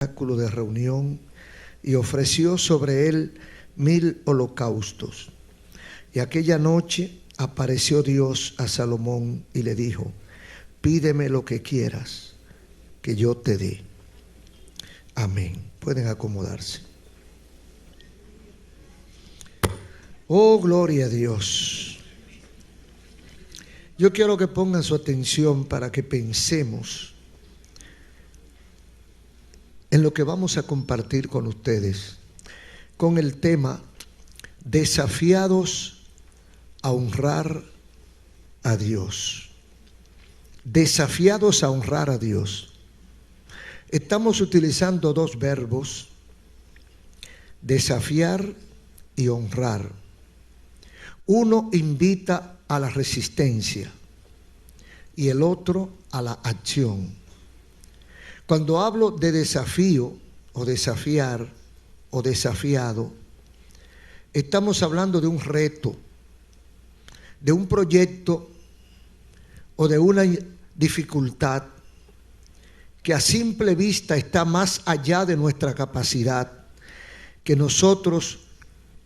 tabernáculo de reunión y ofreció sobre él 1000 holocaustos. Y aquella noche apareció Dios a Salomón y le dijo: pídeme lo que quieras, que yo te dé. Amén. Pueden acomodarse. Oh, gloria a Dios. Yo quiero que pongan su atención para que pensemos en lo que vamos a compartir con ustedes, con el tema desafiados a honrar a Dios. Desafiados a honrar a Dios. Estamos utilizando dos verbos, desafiar y honrar. Uno invita a la resistencia y el otro a la acción. Cuando hablo de desafío o desafiar o desafiado, estamos hablando de un reto, de un proyecto o de una dificultad que a simple vista está más allá de nuestra capacidad, que nosotros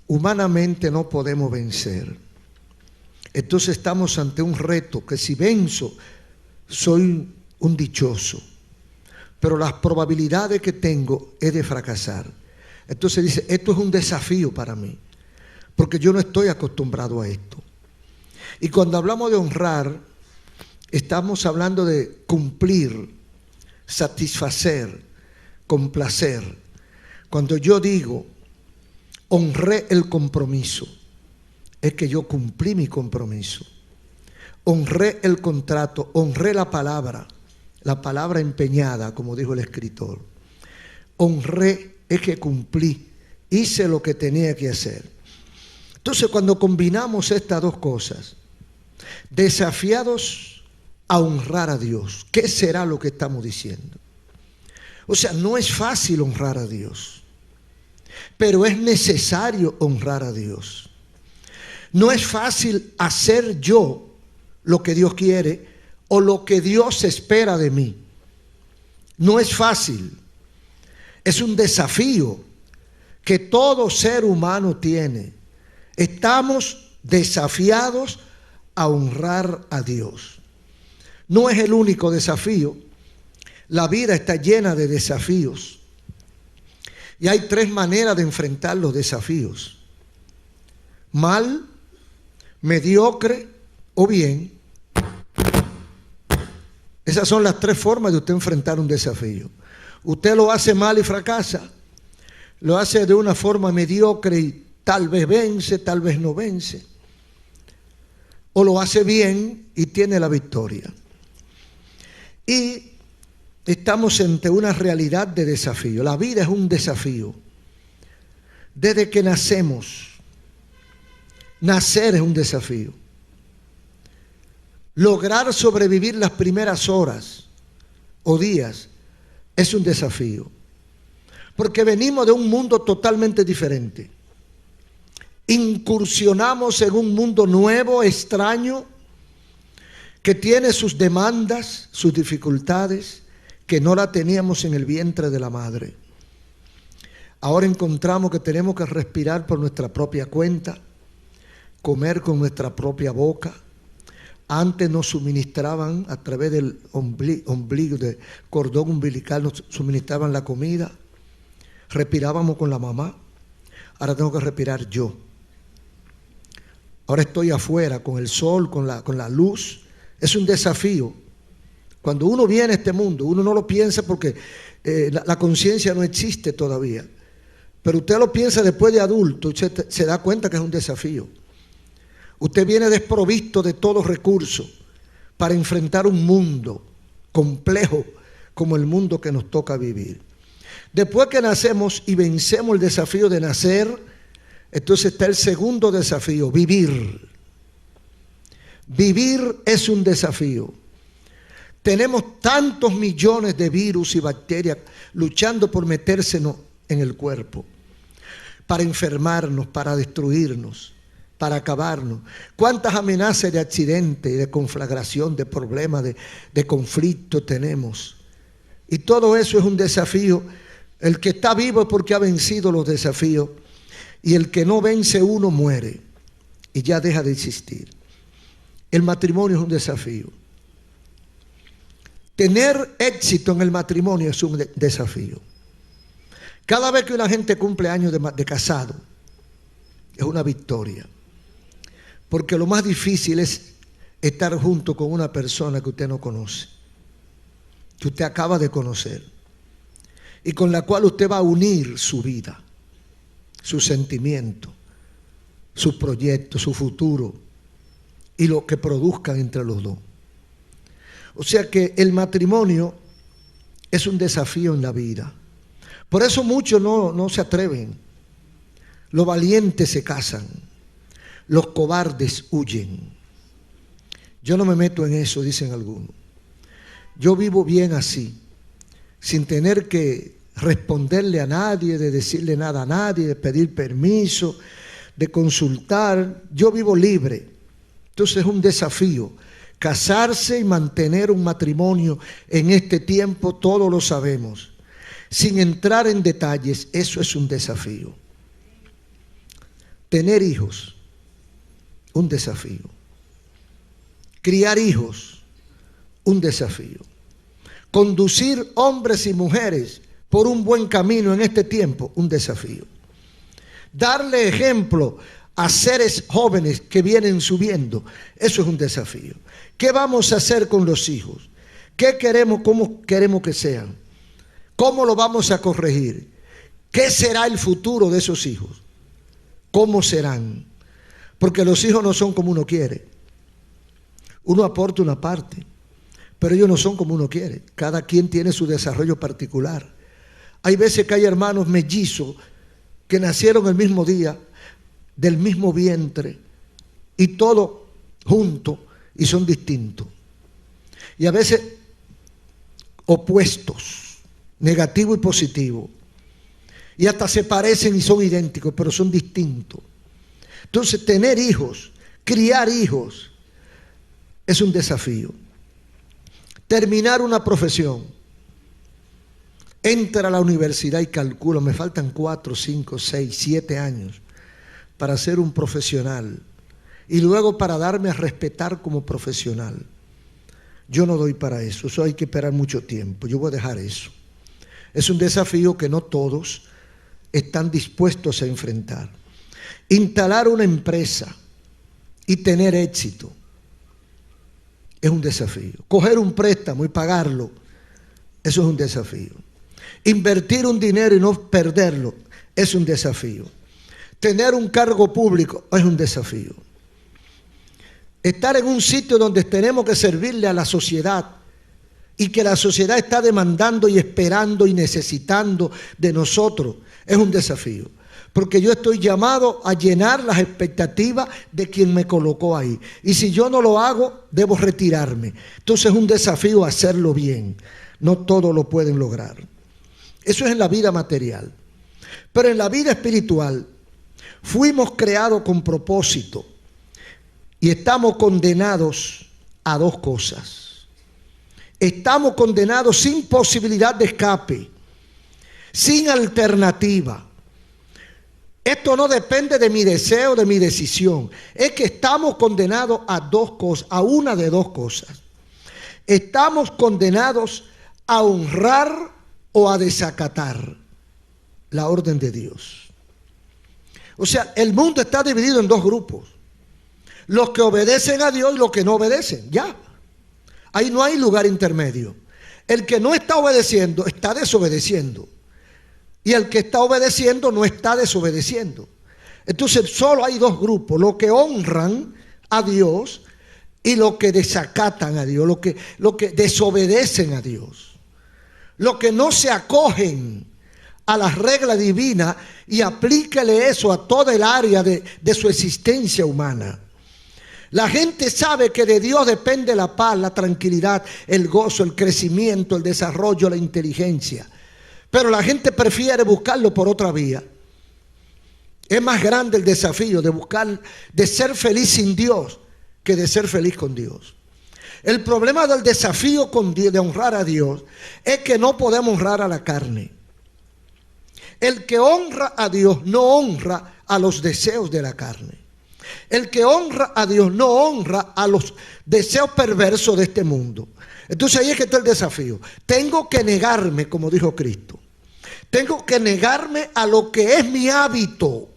humanamente no podemos vencer. Entonces estamos ante un reto que si venzo, soy un dichoso, pero las probabilidades que tengo es de fracasar. Entonces dice, esto es un desafío para mí, porque yo no estoy acostumbrado a esto. Y cuando hablamos de honrar, estamos hablando de cumplir, satisfacer, complacer. Cuando yo digo, honré el compromiso, es que yo cumplí mi compromiso. Honré el contrato, honré la palabra empeñada, como dijo el escritor. Honré es que cumplí, hice lo que tenía que hacer. Entonces, cuando combinamos estas dos cosas, desafiados a honrar a Dios, ¿qué será lo que estamos diciendo? O sea, no es fácil honrar a Dios, pero es necesario honrar a Dios. No es fácil hacer yo lo que Dios quiere o lo que Dios espera de mí. No es fácil. Es un desafío que todo ser humano tiene. Estamos desafiados a honrar a Dios. No es el único desafío. La vida está llena de desafíos. Y hay 3 maneras de enfrentar los desafíos: mal, mediocre o bien. Esas son las 3 formas de usted enfrentar un desafío. Usted lo hace mal y fracasa. Lo hace de una forma mediocre y tal vez vence, tal vez no vence. O lo hace bien y tiene la victoria. Y estamos ante una realidad de desafío. La vida es un desafío. Desde que nacemos, nacer es un desafío. Lograr sobrevivir las primeras horas o días es un desafío. Porque venimos de un mundo totalmente diferente. Incursionamos en un mundo nuevo, extraño, que tiene sus demandas, sus dificultades, que no la teníamos en el vientre de la madre. Ahora encontramos que tenemos que respirar por nuestra propia cuenta, comer con nuestra propia boca. Antes nos suministraban a través del ombligo, de cordón umbilical, nos suministraban la comida. Respirábamos con la mamá. Ahora tengo que respirar yo. Ahora estoy afuera con el sol, con la luz. Es un desafío. Cuando uno viene a este mundo, uno no lo piensa porque la conciencia no existe todavía. Pero usted lo piensa después de adulto, usted se da cuenta que es un desafío. Usted viene desprovisto de todo recurso para enfrentar un mundo complejo como el mundo que nos toca vivir. Después que nacemos y vencemos el desafío de nacer, entonces está el segundo desafío, vivir. Vivir es un desafío. Tenemos tantos millones de virus y bacterias luchando por metérsenos en el cuerpo, para enfermarnos, para destruirnos, para acabarnos. ¿Cuántas amenazas de accidente, de conflagración, de problemas, de conflicto tenemos? Y todo eso es un desafío El que está vivo es porque ha vencido los desafíos, y el que no vence uno muere y ya deja de existir. El matrimonio es un desafío. Tener éxito en el matrimonio es un desafío. Cada vez que una gente cumple años de casado, es una victoria. Porque lo más difícil es estar junto con una persona que usted no conoce, que usted acaba de conocer, y con la cual usted va a unir su vida, sus sentimientos, sus proyectos, su futuro y lo que produzcan entre los dos. O sea que el matrimonio es un desafío en la vida. Por eso muchos no se atreven. Los valientes se casan, los cobardes huyen. Yo no me meto en eso, dicen algunos. Yo vivo bien así, sin tener que responderle a nadie, de decirle nada a nadie, de pedir permiso, de consultar. Yo vivo libre. Entonces es un desafío. Casarse y mantener un matrimonio en este tiempo, todos lo sabemos. Sin entrar en detalles, eso es un desafío. Tener hijos, un desafío. Criar hijos, un desafío. Conducir hombres y mujeres por un buen camino en este tiempo, un desafío. Darle ejemplo a seres jóvenes que vienen subiendo, eso es un desafío. ¿Qué vamos a hacer con los hijos? ¿Qué queremos, cómo queremos que sean? ¿Cómo lo vamos a corregir? ¿Qué será el futuro de esos hijos? ¿Cómo serán? Porque los hijos no son como uno quiere. Uno aporta una parte, pero ellos no son como uno quiere. Cada quien tiene su desarrollo particular. Hay veces que hay hermanos mellizos que nacieron el mismo día, del mismo vientre, y todo junto, y son distintos. Y a veces opuestos, negativo y positivo. Y hasta se parecen y son idénticos, pero son distintos. Entonces, tener hijos, criar hijos, es un desafío. Terminar una profesión. Entra a la universidad y calculo, me faltan 4, 5, 6, 7 años para ser un profesional y luego para darme a respetar como profesional. Yo no doy para eso, eso hay que esperar mucho tiempo, yo voy a dejar eso. Es un desafío que no todos están dispuestos a enfrentar. Instalar una empresa y tener éxito es un desafío. Coger un préstamo y pagarlo, eso es un desafío. Invertir un dinero y no perderlo es un desafío. Tener un cargo público es un desafío. Estar en un sitio donde tenemos que servirle a la sociedad y que la sociedad está demandando y esperando y necesitando de nosotros es un desafío. Porque yo estoy llamado a llenar las expectativas de quien me colocó ahí. Y si yo no lo hago, debo retirarme. Entonces es un desafío hacerlo bien. No todos lo pueden lograr. Eso es en la vida material. Pero en la vida espiritual, fuimos creados con propósito y estamos condenados a dos cosas. Estamos condenados sin posibilidad de escape, sin alternativa. Esto no depende de mi deseo, de mi decisión. Es que estamos condenados a dos cosas, a una de dos cosas. Estamos condenados a honrar o a desacatar la orden de Dios. O sea, el mundo está dividido en dos grupos. Los que obedecen a Dios y los que no obedecen. Ya. Ahí no hay lugar intermedio. El que no está obedeciendo, está desobedeciendo. Y el que está obedeciendo no está desobedeciendo. Entonces solo hay dos grupos, los que honran a Dios y los que desacatan a Dios, los que desobedecen a Dios. Los que no se acogen a la regla divina y aplíquele eso a toda el área de su existencia humana. La gente sabe que de Dios depende la paz, la tranquilidad, el gozo, el crecimiento, el desarrollo, la inteligencia. Pero la gente prefiere buscarlo por otra vía. Es más grande el desafío de buscar, de ser feliz sin Dios, que de ser feliz con Dios. El problema del desafío de honrar a Dios es que no podemos honrar a la carne. El que honra a Dios no honra a los deseos de la carne. El que honra a Dios no honra a los deseos perversos de este mundo. Entonces ahí es que está el desafío. Tengo que negarme, como dijo Cristo. Tengo que negarme a lo que es mi hábito,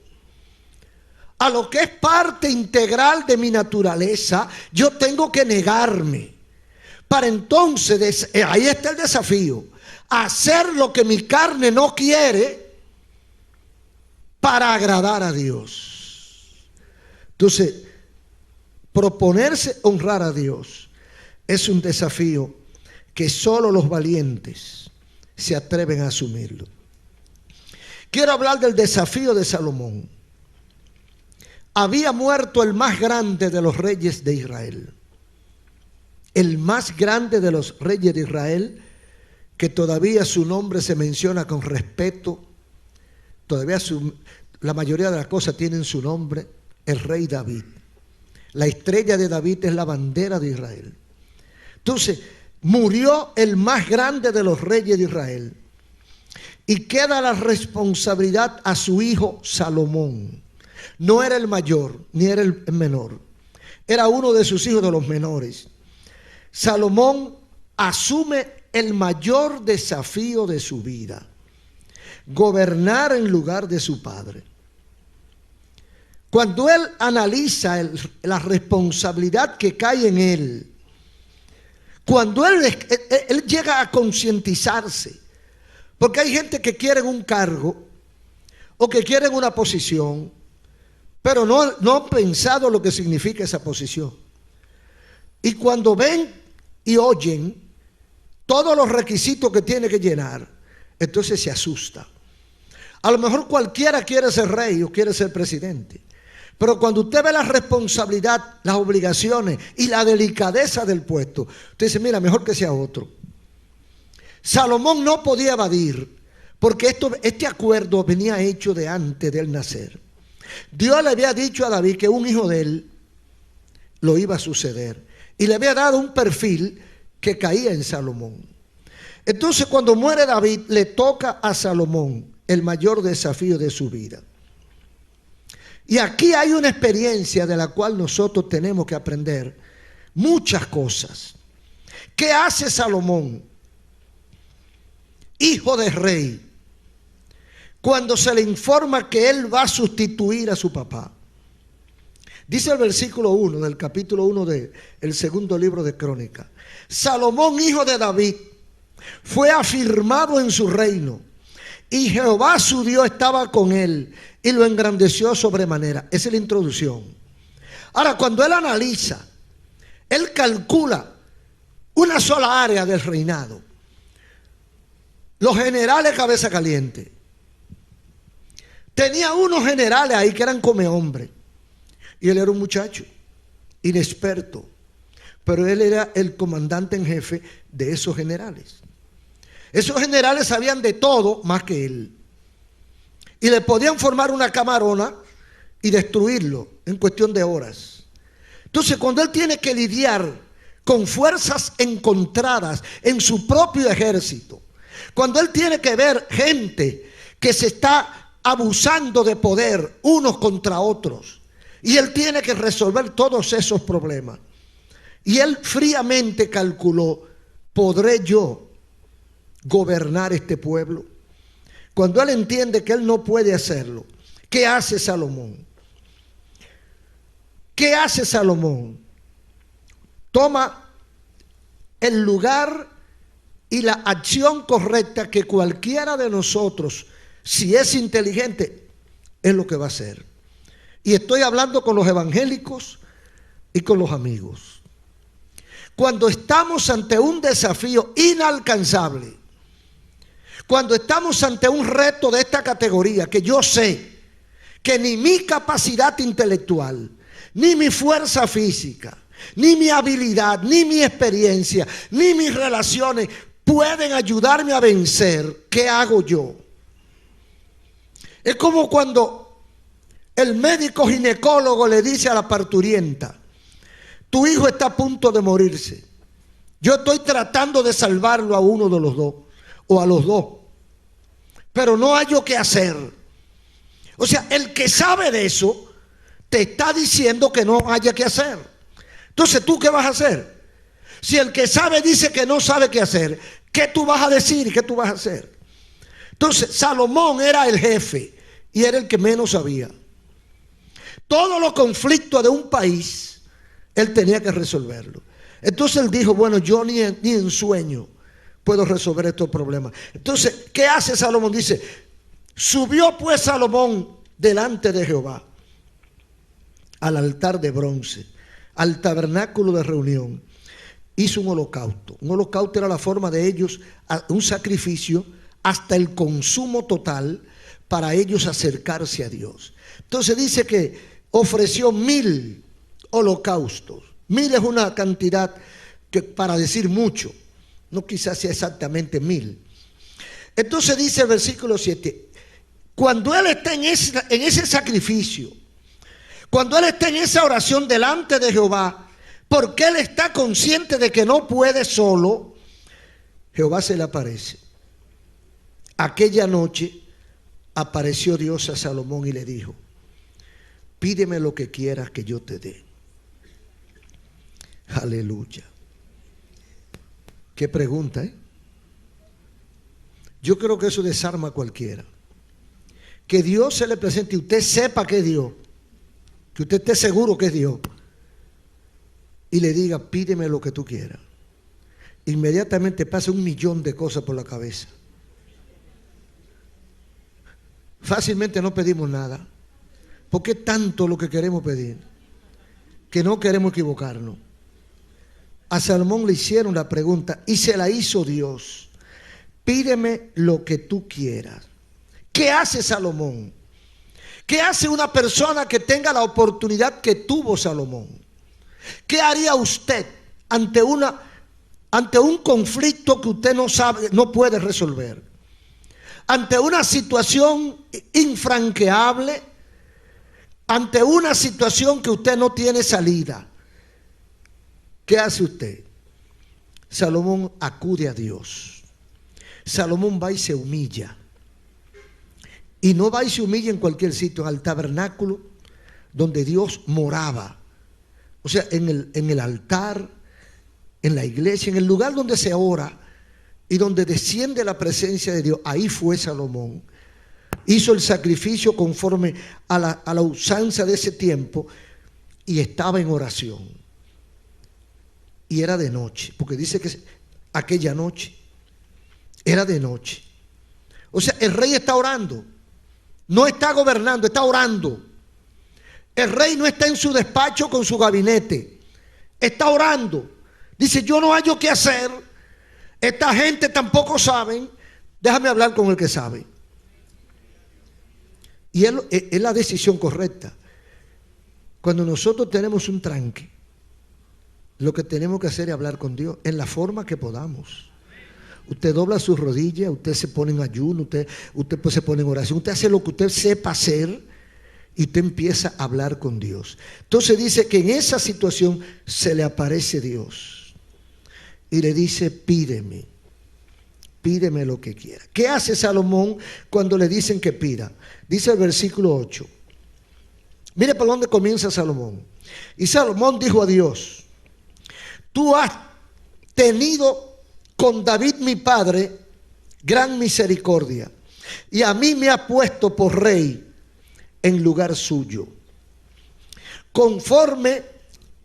a lo que es parte integral de mi naturaleza. Yo tengo que negarme. Para entonces, ahí está el desafío. Hacer lo que mi carne no quiere para agradar a Dios. Entonces, proponerse honrar a Dios es un desafío que solo los valientes se atreven a asumirlo. Quiero hablar del desafío de Salomón. Había muerto el más grande de los reyes de Israel. El más grande de los reyes de Israel, que todavía su nombre se menciona con respeto. Todavía la mayoría de las cosas tienen su nombre, el rey David. La estrella de David es la bandera de Israel. Entonces, murió el más grande de los reyes de Israel. Y queda la responsabilidad a su hijo Salomón. No era el mayor, ni era el menor. Era uno de sus hijos de los menores. Salomón asume el mayor desafío de su vida: gobernar en lugar de su padre. Cuando él analiza la responsabilidad que cae en él, cuando él llega a concientizarse, porque hay gente que quiere un cargo o que quiere una posición, pero no han pensado lo que significa esa posición. Y cuando ven y oyen todos los requisitos que tiene que llenar, entonces se asusta. A lo mejor cualquiera quiere ser rey o quiere ser presidente, pero cuando usted ve la responsabilidad, las obligaciones y la delicadeza del puesto, usted dice, mira, mejor que sea otro. Salomón no podía evadir, porque este acuerdo venía hecho de antes de él nacer. Dios le había dicho a David que un hijo de él lo iba a suceder, y le había dado un perfil que caía en Salomón. Entonces, cuando muere David, le toca a Salomón el mayor desafío de su vida. Y aquí hay una experiencia de la cual nosotros tenemos que aprender muchas cosas. ¿Qué hace Salomón, hijo de rey, cuando se le informa que él va a sustituir a su papá? Dice el versículo 1 del capítulo 1 del segundo libro de Crónicas: Salomón, hijo de David, fue afirmado en su reino, y Jehová su Dios estaba con él y lo engrandeció sobremanera. Esa es la introducción. Ahora, cuando él analiza, él calcula una sola área del reinado: los generales cabeza caliente. Tenía unos generales ahí que eran come hombre, y él era un muchacho inexperto, pero él era el comandante en jefe de esos generales. Esos generales sabían de todo más que él, y le podían formar una camarona y destruirlo en cuestión de horas. Entonces, cuando él tiene que lidiar con fuerzas encontradas en su propio ejército, cuando él tiene que ver gente que se está abusando de poder unos contra otros, y él tiene que resolver todos esos problemas, y él fríamente calculó: ¿podré yo gobernar este pueblo? Cuando él entiende que él no puede hacerlo, ¿qué hace Salomón? ¿Qué hace Salomón? Toma el lugar y la acción correcta que cualquiera de nosotros, si es inteligente, es lo que va a hacer. Y estoy hablando con los evangélicos y con los amigos. Cuando estamos ante un desafío inalcanzable, cuando estamos ante un reto de esta categoría, que yo sé que ni mi capacidad intelectual, ni mi fuerza física, ni mi habilidad, ni mi experiencia, ni mis relaciones pueden ayudarme a vencer, ¿qué hago yo? Es como cuando el médico ginecólogo le dice a la parturienta: tu hijo está a punto de morirse, yo estoy tratando de salvarlo a uno de los dos o a los dos, pero no hallo qué hacer. O sea, el que sabe de eso te está diciendo que no haya qué hacer. Entonces, ¿tú qué vas a hacer? Si el que sabe dice que no sabe qué hacer, ¿qué tú vas a decir y qué tú vas a hacer? Entonces, Salomón era el jefe y era el que menos sabía. Todos los conflictos de un país, él tenía que resolverlo. Entonces él dijo, bueno, yo ni en sueño puedo resolver estos problemas. Entonces, ¿qué hace Salomón? Dice, subió pues Salomón delante de Jehová al altar de bronce, al tabernáculo de reunión. Hizo un holocausto. Un holocausto era la forma de ellos, un sacrificio hasta el consumo total para ellos acercarse a Dios. Entonces dice que ofreció 1000 holocaustos. 1000 es una cantidad que para decir mucho, no quizás sea exactamente 1000. Entonces dice el versículo 7, cuando él está en ese sacrificio, cuando él está en esa oración delante de Jehová, porque él está consciente de que no puede solo, Jehová se le aparece. Aquella noche apareció Dios a Salomón y le dijo, pídeme lo que quieras que yo te dé. Aleluya. Qué pregunta, ¿eh? Yo creo que eso desarma a cualquiera. Que Dios se le presente y usted sepa que es Dios, que usted esté seguro que es Dios, y le diga, pídeme lo que tú quieras. Inmediatamente pasa 1.000.000 de cosas por la cabeza. Fácilmente no pedimos nada. Porque es tanto lo que queremos pedir que no queremos equivocarnos. A Salomón le hicieron la pregunta y se la hizo Dios. Pídeme lo que tú quieras. ¿Qué hace Salomón? ¿Qué hace una persona que tenga la oportunidad que tuvo Salomón? ¿Qué haría usted ante un conflicto que usted no sabe, no puede resolver? Ante una situación infranqueable, ante una situación que usted no tiene salida, ¿qué hace usted? Salomón acude a Dios. Salomón va y se humilla. Y no va y se humilla en cualquier sitio, al tabernáculo donde Dios moraba. O sea, en el altar, en la iglesia, en el lugar donde se ora y donde desciende la presencia de Dios. Ahí fue Salomón. Hizo el sacrificio conforme a la usanza de ese tiempo y estaba en oración. Y era de noche, porque dice que aquella noche era de noche. O sea, el rey está orando, no está gobernando, está orando. El rey no está en su despacho con su gabinete, está orando. Dice, yo no hallo qué hacer, esta gente tampoco saben, déjame hablar con el que sabe. Y es la decisión correcta. Cuando nosotros tenemos un tranque, lo que tenemos que hacer es hablar con Dios en la forma que podamos. Usted dobla sus rodillas, usted se pone en ayuno, usted pues se pone en oración, usted hace lo que usted sepa hacer y usted empieza a hablar con Dios. Entonces dice que en esa situación se le aparece Dios y le dice, pídeme lo que quiera. ¿Qué hace Salomón cuando le dicen que pida? Dice el versículo 8. Mire por dónde comienza Salomón. Y Salomón dijo a Dios, tú has tenido con David mi padre gran misericordia, y a mí me has puesto por rey en lugar suyo.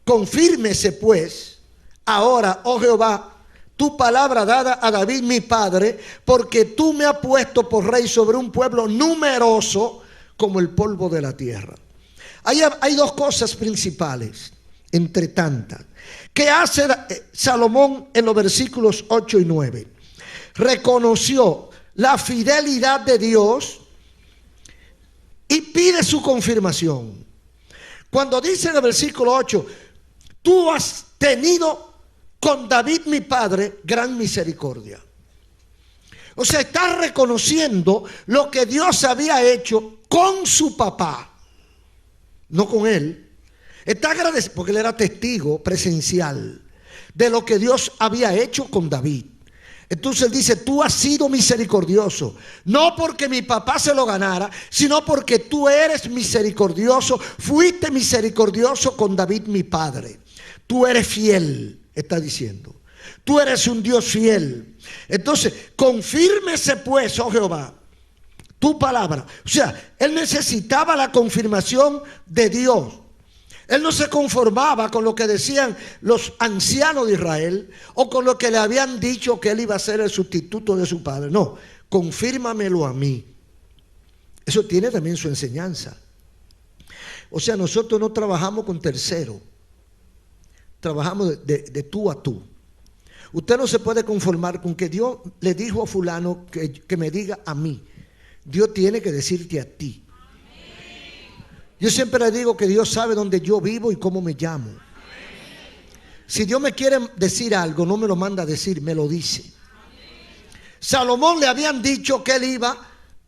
Confírmese pues ahora, oh Jehová, tu palabra dada a David mi padre, porque tú me has puesto por rey sobre un pueblo numeroso como el polvo de la tierra. Hay dos cosas principales, entre tantas. ¿Qué hace Salomón en los versículos 8 y 9? Reconoció la fidelidad de Dios y pide su confirmación. Cuando dice en el versículo 8, tú has tenido con David mi padre gran misericordia. O sea, está reconociendo lo que Dios había hecho con su papá, no con él. Está agradecido porque él era testigo presencial de lo que Dios había hecho con David. Entonces él dice, tú has sido misericordioso, no porque mi papá se lo ganara, sino porque tú eres misericordioso, fuiste misericordioso con David mi padre. Tú eres fiel, está diciendo. Tú eres un Dios fiel. Entonces, confírmese pues, oh Jehová, tu palabra. O sea, él necesitaba la confirmación de Dios. Él no se conformaba con lo que decían los ancianos de Israel o con lo que le habían dicho que él iba a ser el sustituto de su padre. No, confírmamelo a mí. Eso tiene también su enseñanza. O sea, nosotros no trabajamos con terceros. Trabajamos de tú a tú. Usted no se puede conformar con que Dios le dijo a fulano que me diga a mí. Dios tiene que decirte a ti. Yo siempre le digo que Dios sabe dónde yo vivo y cómo me llamo. Si Dios me quiere decir algo, no me lo manda a decir, me lo dice. Salomón le habían dicho que él iba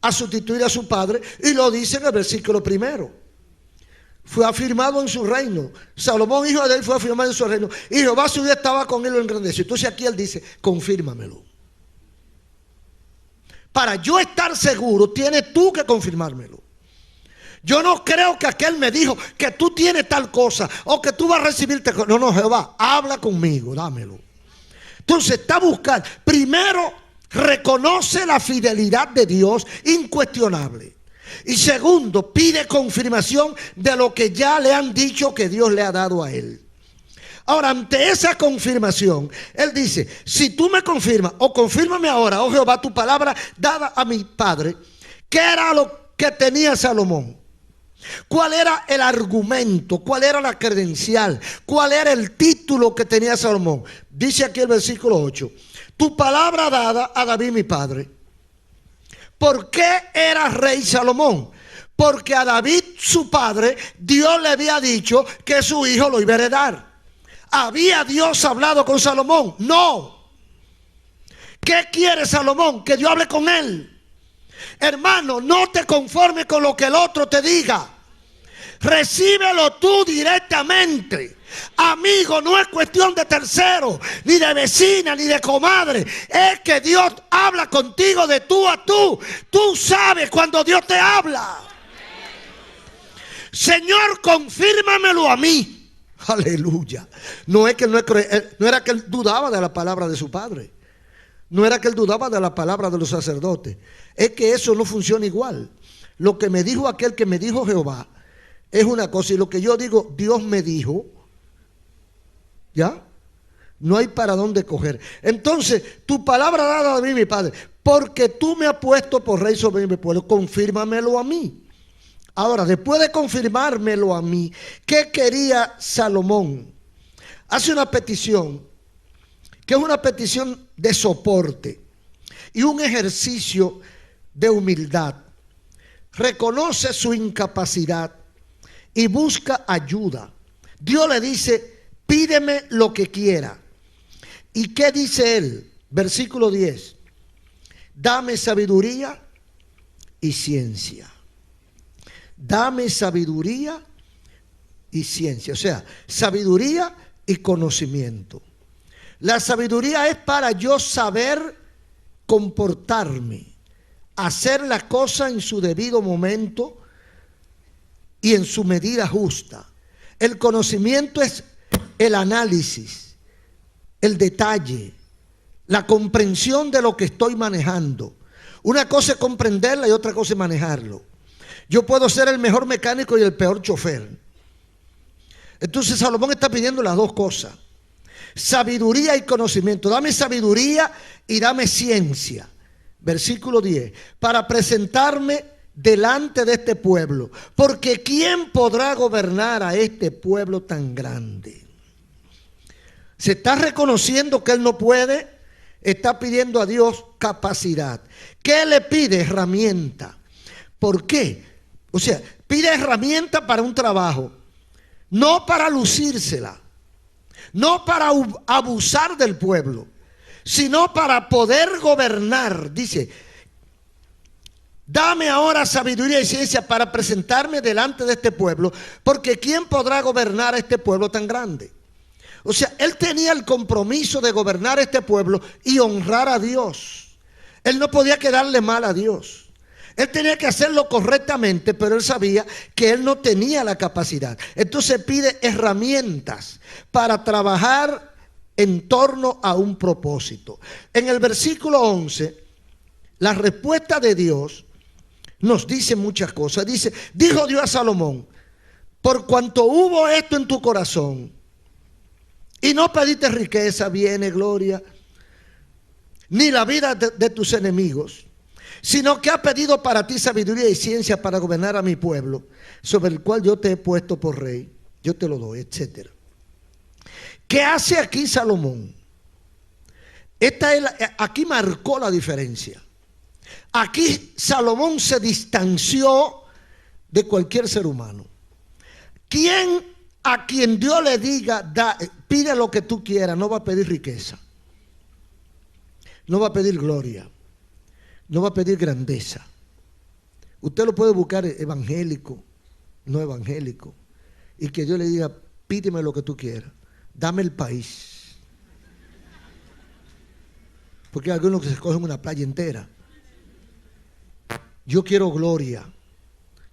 a sustituir a su padre y lo dice en el versículo 1. Fue afirmado en su reino. Salomón, hijo de él, fue afirmado en su reino. Y Jehová su Dios estaba con él y lo engrandeció. Entonces aquí él dice, confírmamelo. Para yo estar seguro, tienes tú que confirmármelo. Yo no creo que aquel me dijo que tú tienes tal cosa o que tú vas a recibir tal cosa. No, Jehová, habla conmigo, dámelo. Entonces está buscando. Primero, reconoce la fidelidad de Dios incuestionable. Y segundo, pide confirmación de lo que ya le han dicho que Dios le ha dado a él. Ahora, ante esa confirmación, él dice, si tú me confirmas o confírmame ahora, oh Jehová, tu palabra dada a mi padre, ¿qué era lo que tenía Salomón? ¿Cuál era el argumento? ¿Cuál era la credencial? ¿Cuál era el título que tenía Salomón? Dice aquí el versículo 8. Tu palabra dada a David mi padre. ¿Por qué era rey Salomón? Porque a David su padre Dios le había dicho que su hijo lo iba a heredar. ¿Había Dios hablado con Salomón? No. ¿Qué quiere Salomón? Que Dios hable con él. Hermano, no te conformes con lo que el otro te diga. Recíbelo tú directamente. Amigo, no es cuestión de tercero, ni de vecina, ni de comadre. Es que Dios habla contigo de tú a tú. Tú sabes cuando Dios te habla. Señor, confírmamelo a mí. Aleluya. No era que él dudaba de la palabra de su padre. No era que él dudaba de la palabra de los sacerdotes. Es que eso no funciona igual. Lo que me dijo aquel que me dijo Jehová es una cosa, y lo que yo digo, Dios me dijo, ¿ya? No hay para dónde coger. Entonces, tu palabra dada a mí, mi padre, porque tú me has puesto por rey sobre mi pueblo, confírmamelo a mí. Ahora, después de confirmármelo a mí, ¿qué quería Salomón? Hace una petición, que es una petición de soporte y un ejercicio de humildad. Reconoce su incapacidad y busca ayuda. Dios le dice, pídeme lo que quiera. ¿Y qué dice él? Versículo 10. Dame sabiduría y ciencia. Dame sabiduría y ciencia. O sea, sabiduría y conocimiento. La sabiduría es para yo saber comportarme, hacer la cosa en su debido momento y en su medida justa. El conocimiento es el análisis, el detalle, la comprensión de lo que estoy manejando. Una cosa es comprenderla y otra cosa es manejarlo. Yo puedo ser el mejor mecánico y el peor chofer. Entonces Salomón está pidiendo las dos cosas: sabiduría y conocimiento. Dame sabiduría y dame ciencia. Versículo 10. Para presentarme delante de este pueblo, porque ¿quién podrá gobernar a este pueblo tan grande? Se está reconociendo que él no puede, está pidiendo a Dios capacidad. ¿Qué le pide? Herramienta. ¿Por qué? O sea, pide herramienta para un trabajo, no para lucírsela, no para abusar del pueblo, sino para poder gobernar. Dice, dame ahora sabiduría y ciencia para presentarme delante de este pueblo, porque ¿quién podrá gobernar a este pueblo tan grande? O sea, él tenía el compromiso de gobernar este pueblo y honrar a Dios. Él no podía quedarle mal a Dios. Él tenía que hacerlo correctamente, pero él sabía que él no tenía la capacidad. Entonces pide herramientas para trabajar en torno a un propósito. En el versículo 11, la respuesta de Dios nos dice muchas cosas. Dice, dijo Dios a Salomón, por cuanto hubo esto en tu corazón, y no pediste riqueza, bienes, gloria, ni la vida de tus enemigos, sino que has pedido para ti sabiduría y ciencia para gobernar a mi pueblo, sobre el cual yo te he puesto por rey, yo te lo doy, etc. ¿Qué hace aquí Salomón? Aquí marcó la diferencia. Aquí Salomón se distanció de cualquier ser humano. A quien Dios le diga, pide lo que tú quieras, no va a pedir riqueza, no va a pedir gloria, no va a pedir grandeza. Usted lo puede buscar evangélico, no evangélico, y que Dios le diga, pídeme lo que tú quieras, dame el país. Porque hay algunos que se cogen una playa entera. Yo quiero gloria,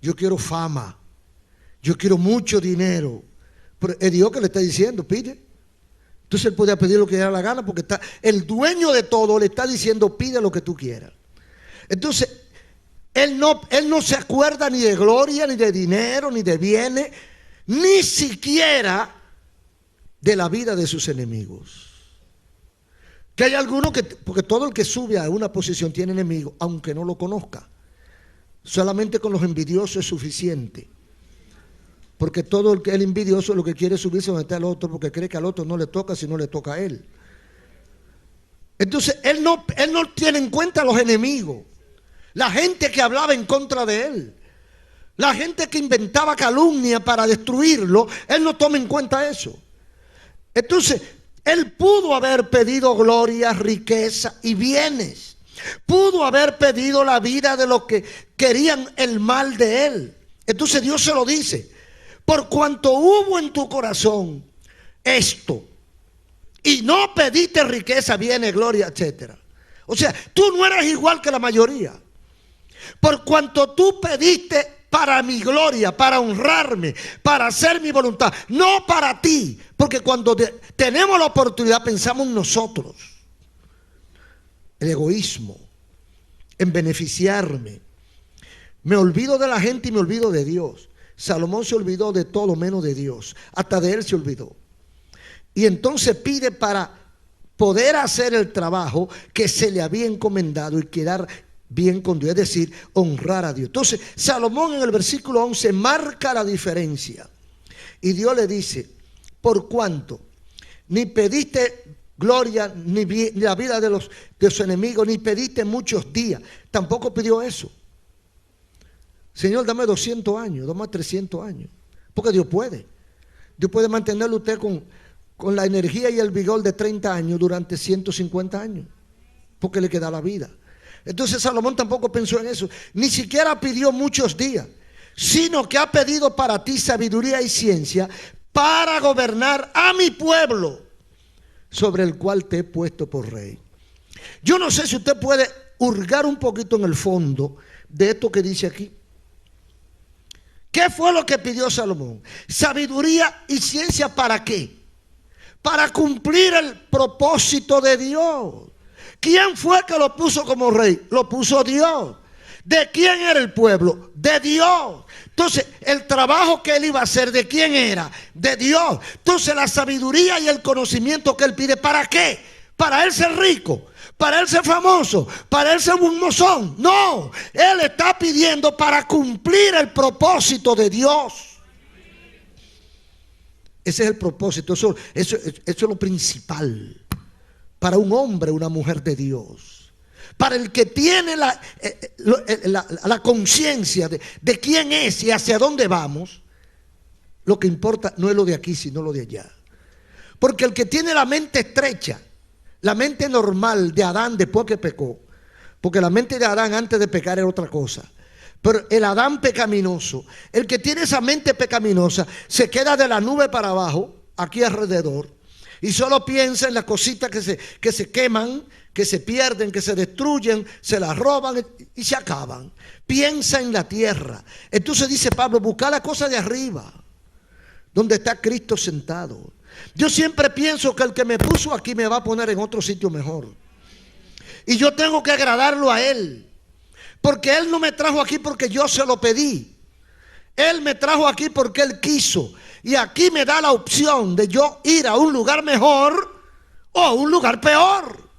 yo quiero fama, yo quiero mucho dinero. Pero es Dios que le está diciendo, pide. Entonces él podía pedir lo que le da la gana, porque el dueño de todo le está diciendo, pide lo que tú quieras. Entonces, él no se acuerda ni de gloria, ni de dinero, ni de bienes, ni siquiera de la vida de sus enemigos. Que hay algunos porque todo el que sube a una posición tiene enemigos, aunque no lo conozca. Solamente con los envidiosos es suficiente. Porque todo el envidioso lo que quiere es subirse donde está el otro, porque cree que al otro no le toca si no le toca a él. Entonces él no tiene en cuenta a los enemigos, la gente que hablaba en contra de él, la gente que inventaba calumnia para destruirlo. Él no toma en cuenta eso. Entonces él pudo haber pedido gloria, riqueza y bienes. Pudo haber pedido la vida de los que querían el mal de él. Entonces Dios se lo dice, por cuanto hubo en tu corazón esto, y no pediste riqueza, bienes, gloria, etc. O sea, tú no eres igual que la mayoría. Por cuanto tú pediste para mi gloria, para honrarme, para hacer mi voluntad, no para ti. Porque cuando tenemos la oportunidad pensamos en nosotros. El egoísmo, en beneficiarme. Me olvido de la gente y me olvido de Dios. Salomón se olvidó de todo menos de Dios. Hasta de él se olvidó. Y entonces pide para poder hacer el trabajo que se le había encomendado y quedar bien con Dios, es decir, honrar a Dios. Entonces Salomón en el versículo 11 marca la diferencia. Y Dios le dice, por cuanto ni pediste gloria, ni la vida de sus enemigos, ni pediste muchos días. Tampoco pidió eso. Señor, dame 200 años, dame 300 años. Porque Dios puede. Dios puede mantenerlo usted con la energía y el vigor de 30 años durante 150 años. Porque le queda la vida. Entonces Salomón tampoco pensó en eso. Ni siquiera pidió muchos días, sino que ha pedido para ti sabiduría y ciencia para gobernar a mi pueblo, sobre el cual te he puesto por rey. Yo no sé si usted puede hurgar un poquito en el fondo de esto que dice aquí. ¿Qué fue lo que pidió Salomón? Sabiduría y ciencia, ¿para qué? Para cumplir el propósito de Dios. ¿Quién fue que lo puso como rey? Lo puso Dios. ¿De quién era el pueblo? De Dios. Entonces, el trabajo que él iba a hacer, ¿de quién era? De Dios. Entonces, la sabiduría y el conocimiento que él pide, ¿para qué? Para él ser rico, para él ser famoso, para él ser un mozón. No, él está pidiendo para cumplir el propósito de Dios. Ese es el propósito, eso es lo principal para un hombre, una mujer de Dios. Para el que tiene la conciencia de quién es y hacia dónde vamos, lo que importa no es lo de aquí, sino lo de allá. Porque el que tiene la mente estrecha, la mente normal de Adán después que pecó, porque la mente de Adán antes de pecar era otra cosa, pero el Adán pecaminoso, el que tiene esa mente pecaminosa, se queda de la nube para abajo, aquí alrededor, y solo piensa en las cositas que se queman, que se pierden, que se destruyen, se las roban y se acaban. Piensa en la tierra. Entonces dice Pablo, busca la cosa de arriba, donde está Cristo sentado. Yo siempre pienso que el que me puso aquí me va a poner en otro sitio mejor. Y yo tengo que agradarlo a Él. Porque Él no me trajo aquí porque yo se lo pedí. Él me trajo aquí porque Él quiso. Y aquí me da la opción de yo ir a un lugar mejor o a un lugar peor.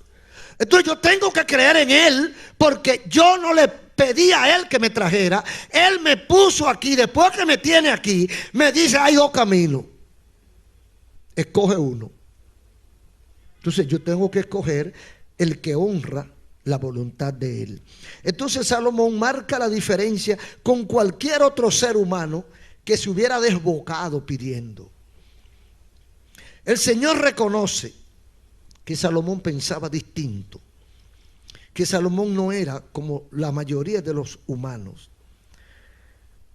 Entonces yo tengo que creer en Él, porque yo no le pedí a Él que me trajera. Él me puso aquí. Después que me tiene aquí, me dice, hay dos caminos. Escoge uno. Entonces yo tengo que escoger el que honra la voluntad de Él. Entonces Salomón marca la diferencia con cualquier otro ser humano que se hubiera desbocado pidiendo. El Señor reconoce que Salomón pensaba distinto, que Salomón no era como la mayoría de los humanos.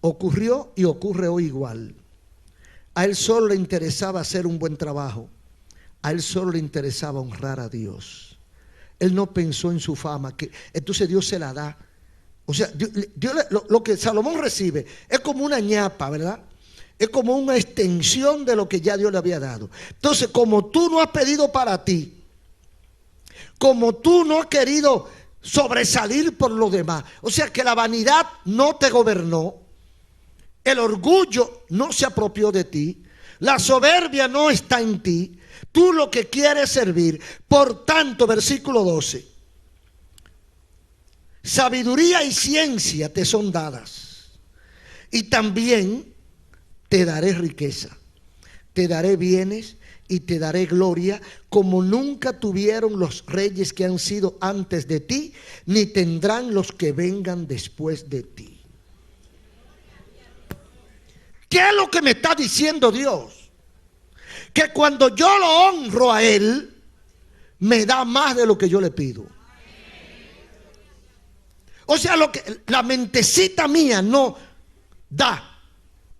Ocurrió y ocurre hoy igual. A él solo le interesaba hacer un buen trabajo. A él solo le interesaba honrar a Dios. Él no pensó en su fama, que entonces Dios se la da. O sea, lo que Salomón recibe es como una ñapa, ¿verdad? Es como una extensión de lo que ya Dios le había dado. Entonces, como tú no has pedido para ti, como tú no has querido sobresalir por lo demás, o sea que la vanidad no te gobernó, el orgullo no se apropió de ti, la soberbia no está en ti, tú lo que quieres es servir. Por tanto, versículo 12, sabiduría y ciencia te son dadas, y también te daré riqueza, te daré bienes y te daré gloria, como nunca tuvieron los reyes que han sido antes de ti, ni tendrán los que vengan después de ti. ¿Qué es lo que me está diciendo Dios? Que cuando yo lo honro a Él, me da más de lo que yo le pido. O sea, la mentecita mía no da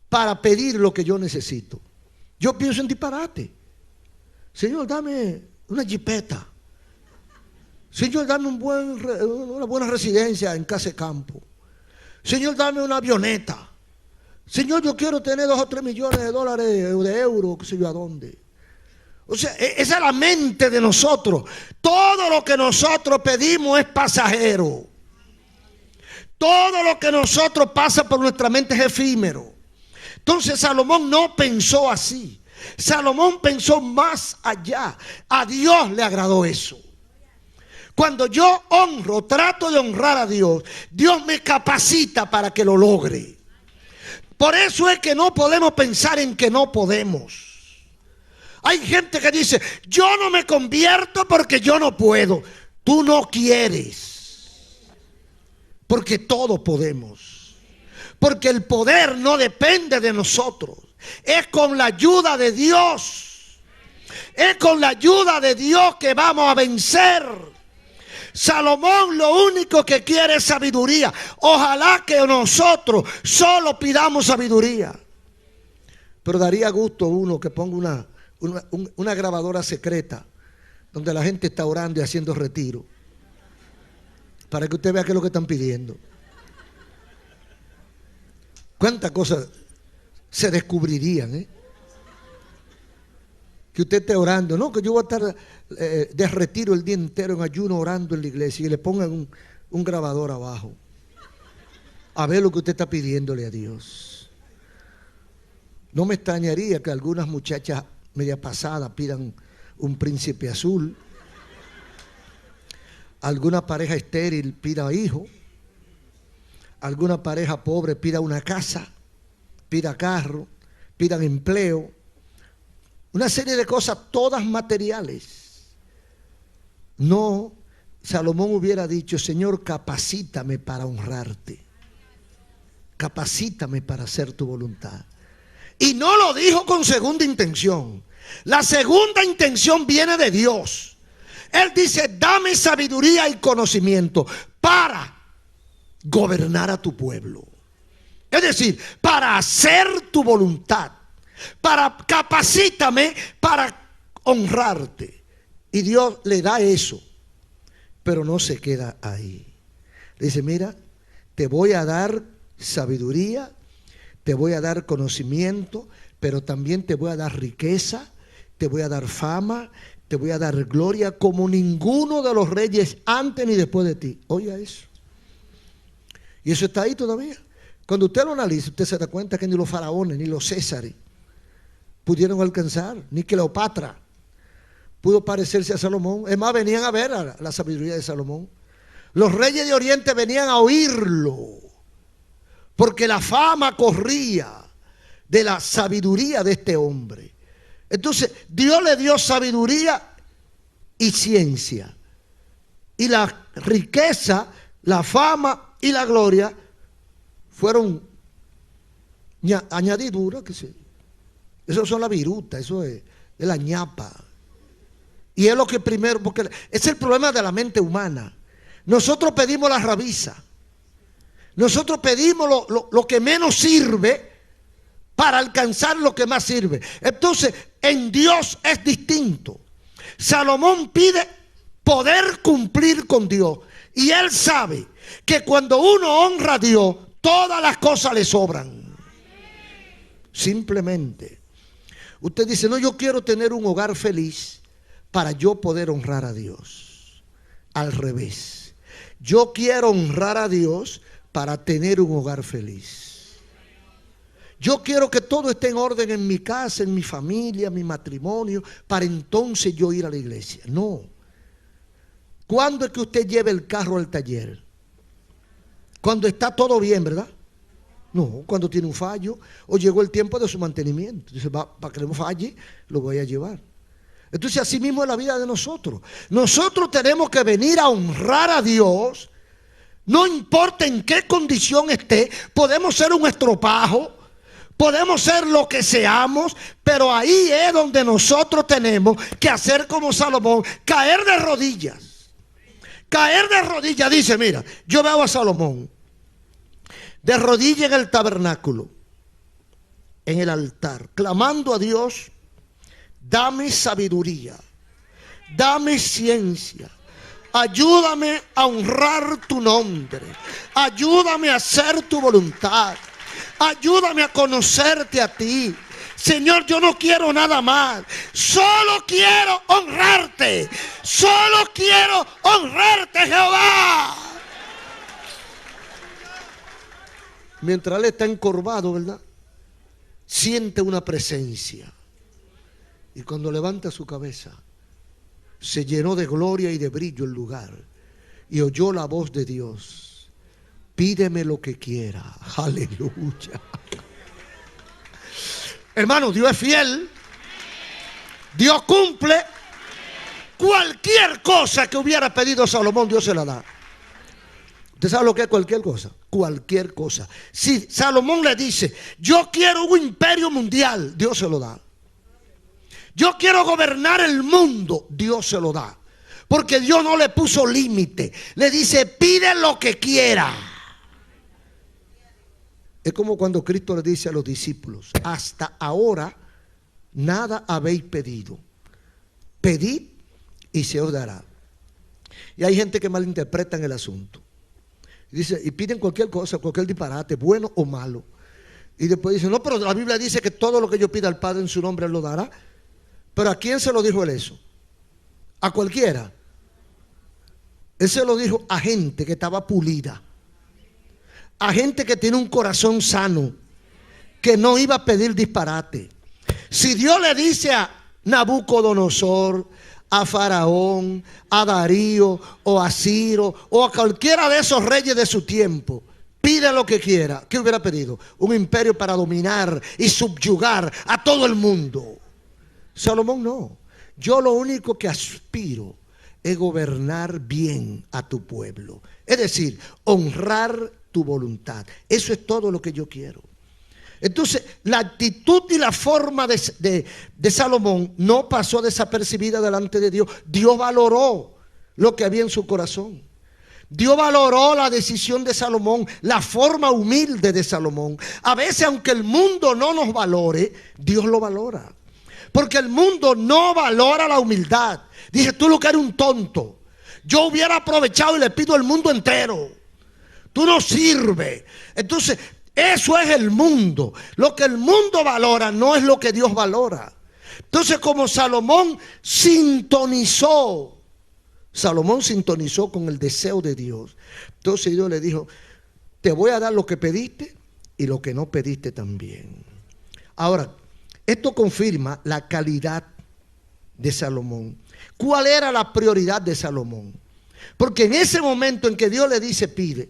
para pedir lo que yo necesito. Yo pienso en disparate. Señor, dame una jipeta. Señor, dame una buena residencia en casa de campo. Señor, dame una avioneta. Señor, yo quiero tener 2 o 3 millones de dólares, de euros, qué sé yo a dónde. O sea, esa es la mente de nosotros. Todo lo que nosotros pedimos es pasajero. Todo lo que nosotros pasa por nuestra mente es efímero. Entonces Salomón no pensó así. Salomón pensó más allá. A Dios le agradó eso. Cuando yo honro, trato de honrar a Dios, Dios me capacita para que lo logre. Por eso es que no podemos pensar en que no podemos. Hay gente que dice, yo no me convierto porque yo no puedo. Tú no quieres. Porque todo podemos. Porque el poder no depende de nosotros. Es con la ayuda de Dios. Es con la ayuda de Dios que vamos a vencer. Salomón lo único que quiere es sabiduría. Ojalá que nosotros solo pidamos sabiduría. Pero daría gusto uno que ponga una grabadora secreta donde la gente está orando y haciendo retiro, para que usted vea qué es lo que están pidiendo. ¿Cuántas cosas se descubrirían? Que usted esté orando, no, que yo voy a estar de retiro el día entero en ayuno orando en la iglesia, y le pongan un grabador abajo a ver lo que usted está pidiéndole a Dios. No me extrañaría que algunas muchachas media pasadas pidan un príncipe azul, alguna pareja estéril pida hijo, alguna pareja pobre pida una casa, pida carro, pidan empleo. Una serie de cosas, todas materiales. No, Salomón hubiera dicho, Señor, capacítame para honrarte. Capacítame para hacer tu voluntad. Y no lo dijo con segunda intención. La segunda intención viene de Dios. Él dice, dame sabiduría y conocimiento para gobernar a tu pueblo. Es decir, para hacer tu voluntad. Capacítame para honrarte. Y Dios le da eso, pero no se queda ahí. Le dice, mira, te voy a dar sabiduría, te voy a dar conocimiento, pero también te voy a dar riqueza, te voy a dar fama, te voy a dar gloria como ninguno de los reyes antes ni después de ti. Oiga eso. Y eso está ahí todavía. Cuando usted lo analiza, usted se da cuenta que ni los faraones, ni los césares pudieron alcanzar, ni Cleopatra pudo parecerse a Salomón. Es más, venían a ver a la sabiduría de Salomón. Los reyes de Oriente venían a oírlo, porque la fama corría de la sabiduría de este hombre. Entonces, Dios le dio sabiduría y ciencia. Y la riqueza, la fama y la gloria fueron añadiduras. Eso son la viruta, eso es la ñapa. Y es lo que primero, porque es el problema de la mente humana. Nosotros pedimos la rabiza. Nosotros pedimos lo que menos sirve para alcanzar lo que más sirve. Entonces, en Dios es distinto. Salomón pide poder cumplir con Dios. Y él sabe que cuando uno honra a Dios, todas las cosas le sobran. Simplemente. Usted dice, no, yo quiero tener un hogar feliz para yo poder honrar a Dios. Al revés. Yo quiero honrar a Dios para tener un hogar feliz. Yo quiero que todo esté en orden en mi casa, en mi familia, en mi matrimonio, para entonces yo ir a la iglesia. No. ¿Cuándo es que usted lleva el carro al taller? Cuando está todo bien, ¿verdad? No, cuando tiene un fallo o llegó el tiempo de su mantenimiento. Dice, para que no falle, lo voy a llevar. Entonces, así mismo es la vida de nosotros. Nosotros tenemos que venir a honrar a Dios, no importa en qué condición esté. Podemos ser un estropajo, podemos ser lo que seamos, pero ahí es donde nosotros tenemos que hacer como Salomón, caer de rodillas. Caer de rodillas, dice, mira, yo veo a Salomón de rodillas en el tabernáculo, en el altar, clamando a Dios, dame sabiduría, dame ciencia, ayúdame a honrar tu nombre, ayúdame a hacer tu voluntad, ayúdame a conocerte a ti. Señor, yo no quiero nada más, solo quiero honrarte, solo quiero honrarte, Jehová. Mientras él está encorvado, ¿verdad? Siente una presencia. Y cuando levanta su cabeza, se llenó de gloria y de brillo el lugar. Y oyó la voz de Dios. Pídeme lo que quiera. Aleluya. Hermano, Dios es fiel. Dios cumple. Cualquier cosa que hubiera pedido Salomón, Dios se la da. ¿Usted sabe lo que es cualquier cosa? Cualquier cosa. Si Salomón le dice, yo quiero un imperio mundial, Dios se lo da. Yo quiero gobernar el mundo, Dios se lo da. Porque Dios no le puso límite. Le dice, pide lo que quiera. Es como cuando Cristo le dice a los discípulos, hasta ahora nada habéis pedido. Pedid y se os dará. Y hay gente que malinterpreta el asunto. Dice, y piden cualquier cosa, cualquier disparate, bueno o malo. Y después dicen, no, pero la Biblia dice que todo lo que yo pida al Padre en su nombre Él lo dará. Pero ¿a quién se lo dijo Él eso? A cualquiera. Él se lo dijo a gente que estaba pulida, a gente que tiene un corazón sano, que no iba a pedir disparate. Si Dios le dice a Nabucodonosor, a Faraón, a Darío o a Ciro o a cualquiera de esos reyes de su tiempo, pide lo que quiera, ¿qué hubiera pedido? Un imperio para dominar y subyugar a todo el mundo. Salomón no. Yo lo único que aspiro es gobernar bien a tu pueblo. Es decir, honrar tu voluntad. Eso es todo lo que yo quiero. Entonces, la actitud y la forma de Salomón no pasó desapercibida delante de Dios. Dios valoró lo que había en su corazón. Dios valoró la decisión de Salomón, la forma humilde de Salomón. A veces, aunque el mundo no nos valore, Dios lo valora. Porque el mundo no valora la humildad. Dice, tú lo que eres un tonto. Yo hubiera aprovechado y le pido al mundo entero. Tú no sirves. Entonces, eso es el mundo. Lo que el mundo valora no es lo que Dios valora. Entonces, como Salomón sintonizó con el deseo de Dios. Entonces Dios le dijo, te voy a dar lo que pediste y lo que no pediste también. Ahora, esto confirma la calidad de Salomón. ¿Cuál era la prioridad de Salomón? Porque en ese momento en que Dios le dice pide,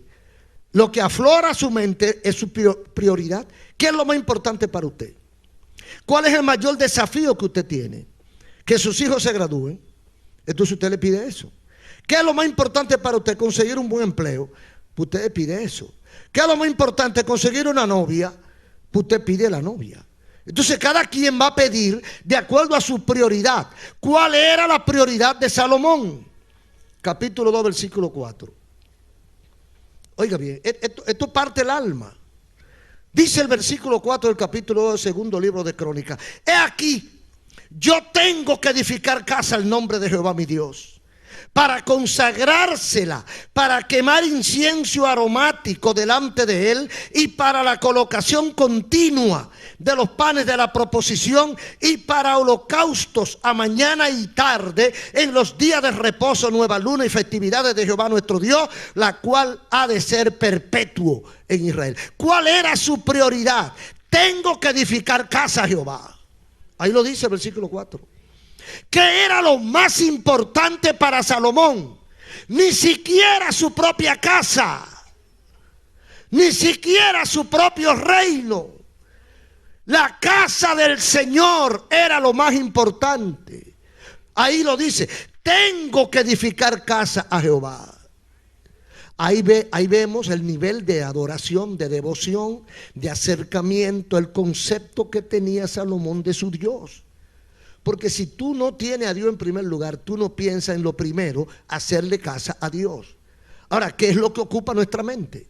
lo que aflora su mente es su prioridad. ¿Qué es lo más importante para usted? ¿Cuál es el mayor desafío que usted tiene? Que sus hijos se gradúen. Entonces usted le pide eso. ¿Qué es lo más importante para usted? Conseguir un buen empleo. Usted le pide eso. ¿Qué es lo más importante? Conseguir una novia. Usted pide la novia. Entonces cada quien va a pedir de acuerdo a su prioridad. ¿Cuál era la prioridad de Salomón? Capítulo 2, versículo 4. Oiga bien, esto parte el alma. Dice el versículo 4 del capítulo 2 del segundo libro de Crónicas. He aquí, yo tengo que edificar casa al nombre de Jehová mi Dios, para consagrársela, para quemar incienso aromático delante de él y para la colocación continua de los panes de la proposición y para holocaustos a mañana y tarde en los días de reposo, nueva luna y festividades de Jehová nuestro Dios, la cual ha de ser perpetuo en Israel. ¿Cuál era su prioridad? Tengo que edificar casa a Jehová. Ahí lo dice el versículo 4. ¿Qué era lo más importante para Salomón? Ni siquiera su propia casa, ni siquiera su propio reino. La casa del Señor era lo más importante. Ahí lo dice, tengo que edificar casa a Jehová. Ahí vemos el nivel de adoración, de devoción, de acercamiento, el concepto que tenía Salomón de su Dios. Porque si tú no tienes a Dios en primer lugar, tú no piensas en lo primero, hacerle casa a Dios. Ahora, ¿qué es lo que ocupa nuestra mente?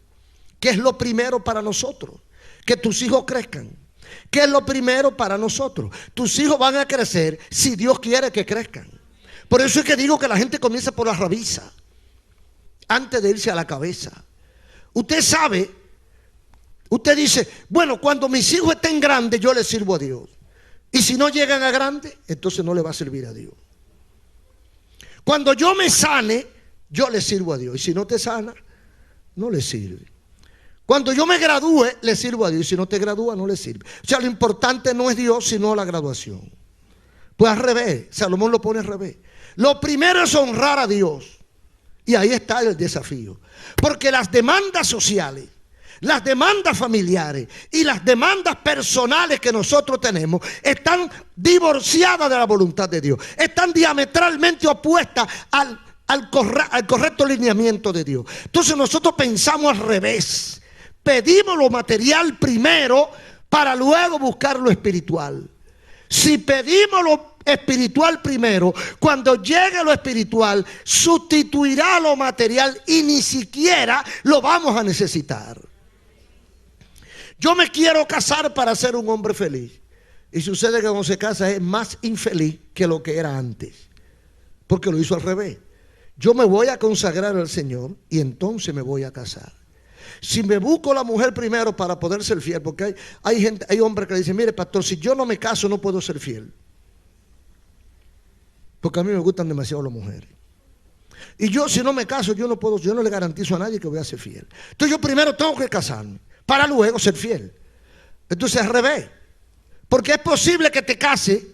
¿Qué es lo primero para nosotros? Que tus hijos crezcan. ¿Qué es lo primero para nosotros? Tus hijos van a crecer si Dios quiere que crezcan. Por eso es que digo que la gente comienza por la raíz antes de irse a la cabeza. Usted sabe, usted dice, bueno, cuando mis hijos estén grandes yo les sirvo a Dios. Y si no llegan a grande, entonces no le va a servir a Dios. Cuando yo me sane, yo le sirvo a Dios. Y si no te sana, no le sirve. Cuando yo me gradúe, le sirvo a Dios. Y si no te gradúa, no le sirve. O sea, lo importante no es Dios, sino la graduación. Pues al revés, Salomón lo pone al revés. Lo primero es honrar a Dios. Y ahí está el desafío. Porque las demandas sociales, las demandas familiares y las demandas personales que nosotros tenemos están divorciadas de la voluntad de Dios. Están diametralmente opuestas al correcto lineamiento de Dios. Entonces nosotros pensamos al revés. Pedimos lo material primero para luego buscar lo espiritual. Si pedimos lo espiritual primero, cuando llegue lo espiritual, sustituirá lo material y ni siquiera lo vamos a necesitar. Yo me quiero casar para ser un hombre feliz. Y sucede que cuando se casa es más infeliz que lo que era antes. Porque lo hizo al revés. Yo me voy a consagrar al Señor y entonces me voy a casar. Si me busco la mujer primero para poder ser fiel, porque hay hombres que dicen, mire pastor, si yo no me caso no puedo ser fiel. Porque a mí me gustan demasiado las mujeres. Y yo si no me caso, yo no le garantizo a nadie que voy a ser fiel. Entonces yo primero tengo que casarme para luego ser fiel. Entonces al revés. Porque es posible que te case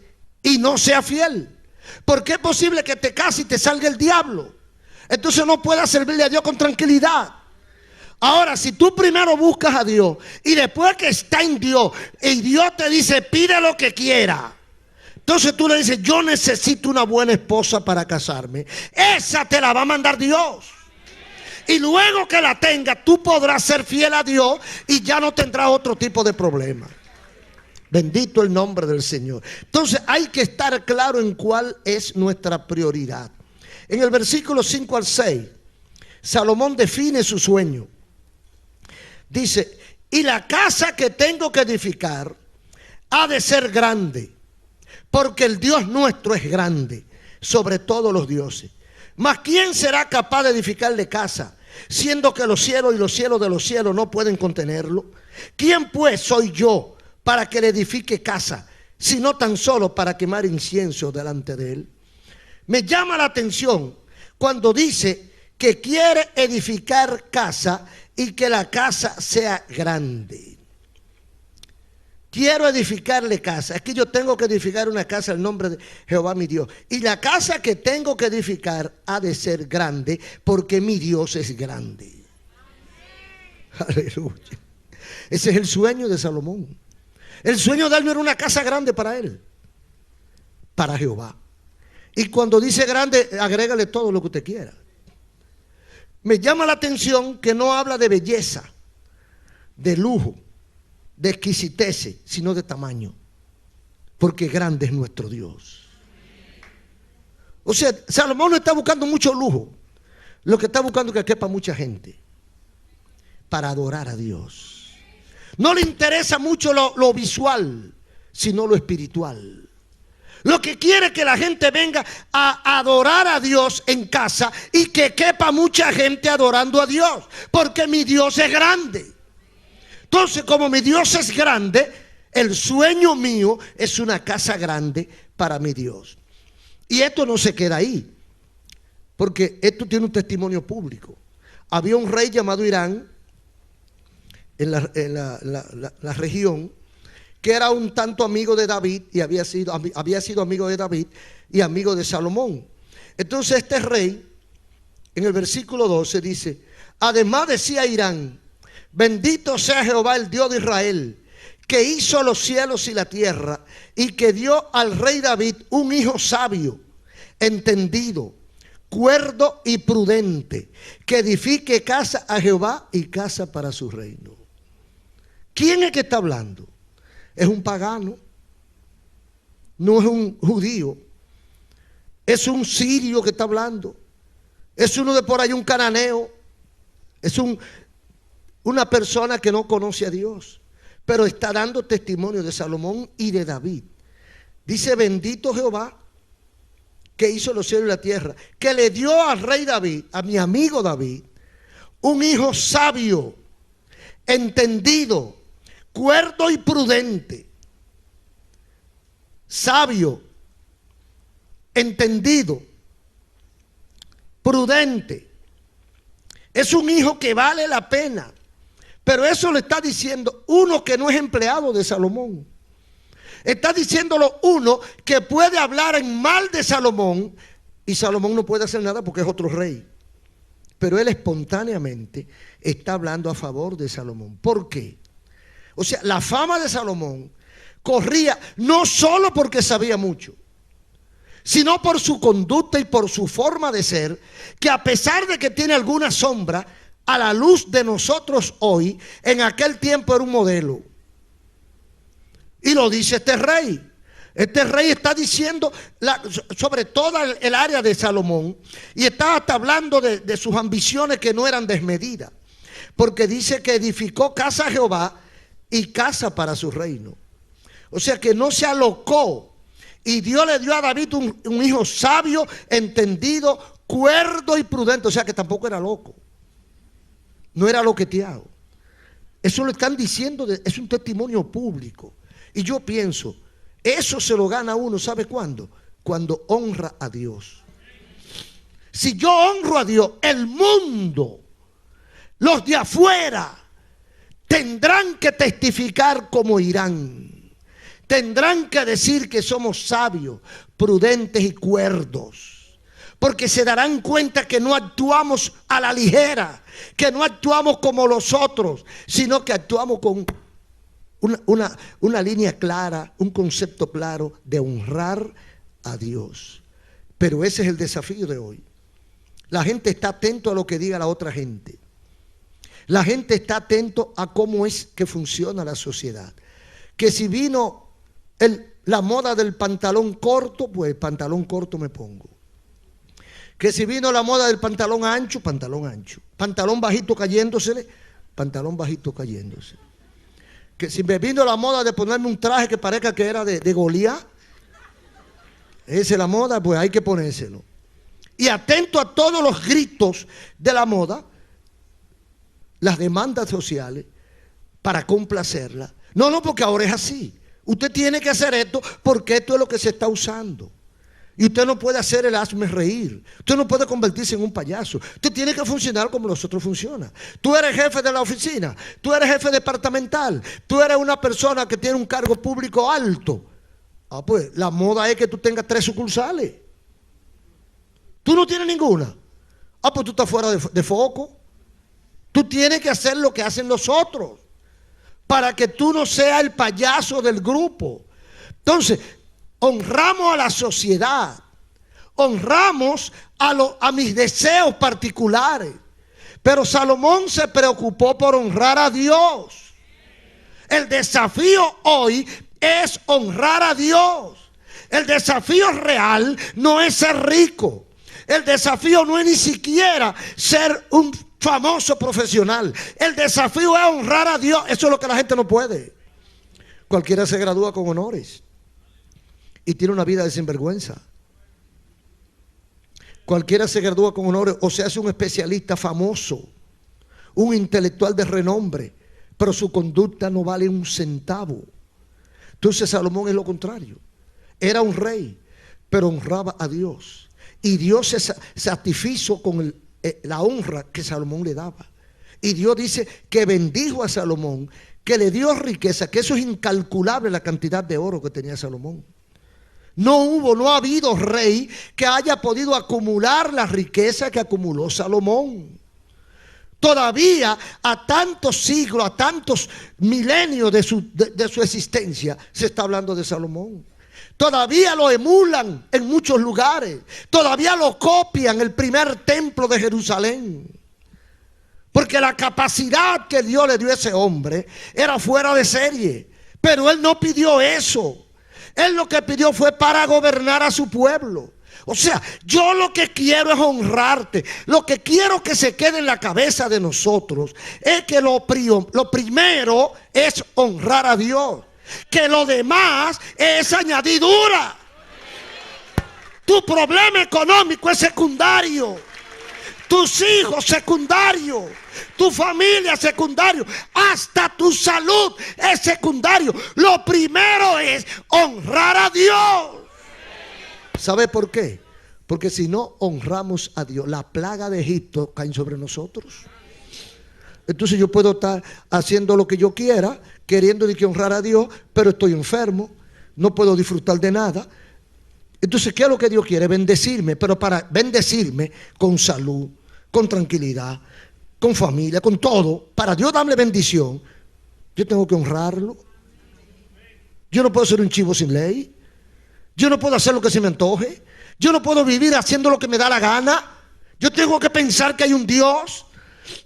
y no sea fiel. Porque es posible que te case y te salga el diablo. Entonces no puedas servirle a Dios con tranquilidad. Ahora, si tú primero buscas a Dios y después que está en Dios y Dios te dice pide lo que quiera, entonces tú le dices yo necesito una buena esposa para casarme. Esa te la va a mandar Dios. Y luego que la tenga, tú podrás ser fiel a Dios y ya no tendrás otro tipo de problema. Bendito el nombre del Señor. Entonces hay que estar claro en cuál es nuestra prioridad. En el versículo 5 al 6, Salomón define su sueño. Dice, y la casa que tengo que edificar ha de ser grande, porque el Dios nuestro es grande sobre todos los dioses. Mas ¿quién será capaz de edificarle casa, siendo que los cielos y los cielos de los cielos no pueden contenerlo? ¿Quién pues soy yo para que le edifique casa, sino tan solo para quemar incienso delante de él? Me llama la atención cuando dice que quiere edificar casa y que la casa sea grande. Quiero edificarle casa. Es que yo tengo que edificar una casa en nombre de Jehová mi Dios. Y la casa que tengo que edificar ha de ser grande porque mi Dios es grande. Aleluya. Ese es el sueño de Salomón. El sueño de él no era una casa grande para él, para Jehová. Y cuando dice grande, agrégale todo lo que usted quiera. Me llama la atención que no habla de belleza, de lujo, de exquisitez, sino de tamaño, porque grande es nuestro Dios. O sea, Salomón no está buscando mucho lujo, lo que está buscando es que quepa mucha gente para adorar a Dios. No le interesa mucho lo visual, sino lo espiritual. Lo que quiere es que la gente venga a adorar a Dios en casa y que quepa mucha gente adorando a Dios, porque mi Dios es grande. Entonces, como mi Dios es grande, el sueño mío es una casa grande para mi Dios. Y esto no se queda ahí, porque esto tiene un testimonio público. Había un rey llamado Irán en la región, que era un tanto amigo de David y había sido amigo de David y amigo de Salomón. Entonces este rey, en el versículo 12 dice: además decía Irán, bendito sea Jehová el Dios de Israel, que hizo los cielos y la tierra, y que dio al rey David un hijo sabio, entendido, cuerdo y prudente, que edifique casa a Jehová y casa para su reino. ¿Quién es que está hablando? Es un pagano, no es un judío, es un sirio que está hablando, es uno de por ahí, un cananeo, es una persona que no conoce a Dios, pero está dando testimonio de Salomón y de David. Dice: bendito Jehová, que hizo los cielos y la tierra, que le dio al rey David, a mi amigo David, un hijo sabio, entendido, cuerdo y prudente. Sabio, entendido, prudente. Es un hijo que vale la pena. Pero eso le está diciendo uno que no es empleado de Salomón. Está diciéndolo uno que puede hablar en mal de Salomón, y Salomón no puede hacer nada porque es otro rey. Pero él espontáneamente está hablando a favor de Salomón. ¿Por qué? O sea, la fama de Salomón corría no solo porque sabía mucho, sino por su conducta y por su forma de ser, que a pesar de que tiene alguna sombra, a la luz de nosotros hoy, en aquel tiempo era un modelo. Y lo dice este rey. Este rey está diciendo sobre toda el área de Salomón, y está hasta hablando de sus ambiciones que no eran desmedidas, porque dice que edificó casa a Jehová y casa para su reino. O sea que no se alocó. Y Dios le dio a David un hijo sabio, entendido, cuerdo y prudente. O sea que tampoco era loco, no era loqueteado. Eso lo están diciendo, es un testimonio público. Y yo pienso, eso se lo gana uno, ¿sabe cuándo? Cuando honra a Dios. Si yo honro a Dios, el mundo, los de afuera, tendrán que testificar como Irán. Tendrán que decir que somos sabios, prudentes y cuerdos. Porque se darán cuenta que no actuamos a la ligera, que no actuamos como los otros, sino que actuamos con una línea clara, un concepto claro de honrar a Dios. Pero ese es el desafío de hoy. La gente está atento a lo que diga la otra gente. La gente está atento a cómo es que funciona la sociedad. Que si vino la moda del pantalón corto, pues pantalón corto me pongo. Que si vino la moda del pantalón ancho, pantalón ancho. Pantalón bajito cayéndosele, pantalón bajito cayéndose. Que si me vino la moda de ponerme un traje que parezca que era de Goliat, Esa es la moda, pues hay que ponérselo. Y atento a todos los gritos de la moda, las demandas sociales, para complacerla. No, porque ahora es así. Usted tiene que hacer esto porque esto es lo que se está usando. Y usted no puede hacer el hazme reír. Usted no puede convertirse en un payaso. Usted tiene que funcionar como nosotros funcionamos. Tú eres jefe de la oficina. Tú eres jefe departamental. Tú eres una persona que tiene un cargo público alto. Pues la moda es que tú tengas 3 sucursales. Tú no tienes ninguna. Pues tú estás fuera de foco. Tú tienes que hacer lo que hacen los otros para que tú no seas el payaso del grupo. Entonces, honramos a la sociedad, honramos a mis deseos particulares. Pero Salomón se preocupó por honrar a Dios. El desafío hoy es honrar a Dios. El desafío real no es ser rico. El desafío no es ni siquiera ser un famoso profesional. El desafío es honrar a Dios. Eso es lo que la gente no puede. Cualquiera se gradúa con honores y tiene una vida de sinvergüenza. Cualquiera se gradúa con honores o se hace un especialista famoso, un intelectual de renombre, pero su conducta no vale un centavo. Entonces Salomón es lo contrario. Era un rey, pero honraba a Dios. Y Dios se satisfizo con la honra que Salomón le daba. Y Dios dice que bendijo a Salomón, que le dio riqueza, que eso es incalculable la cantidad de oro que tenía Salomón. No ha habido rey que haya podido acumular la riqueza que acumuló Salomón. Todavía a tantos siglos, a tantos milenios de su existencia, se está hablando de Salomón. Todavía lo emulan en muchos lugares. Todavía lo copian, el primer templo de Jerusalén. Porque la capacidad que Dios le dio a ese hombre era fuera de serie. Pero él no pidió eso. Él lo que pidió fue para gobernar a su pueblo. O sea, yo lo que quiero es honrarte. Lo que quiero que se quede en la cabeza de nosotros es que lo primero es honrar a Dios. Que lo demás es añadidura. Tu problema económico es secundario. Tus hijos secundario. Tu familia secundario. Hasta tu salud es secundario. Lo primero es honrar a Dios. ¿Sabe por qué? Porque si no honramos a Dios, la plaga de Egipto cae sobre nosotros. Entonces yo puedo estar haciendo lo que yo quiera, queriendo que honrar a Dios, pero estoy enfermo, no puedo disfrutar de nada. Entonces, ¿qué es lo que Dios quiere? Bendecirme, pero para bendecirme con salud, con tranquilidad, con familia, con todo. Para Dios darme bendición, yo tengo que honrarlo. Yo no puedo ser un chivo sin ley. Yo no puedo hacer lo que se me antoje. Yo no puedo vivir haciendo lo que me da la gana. Yo tengo que pensar que hay un Dios.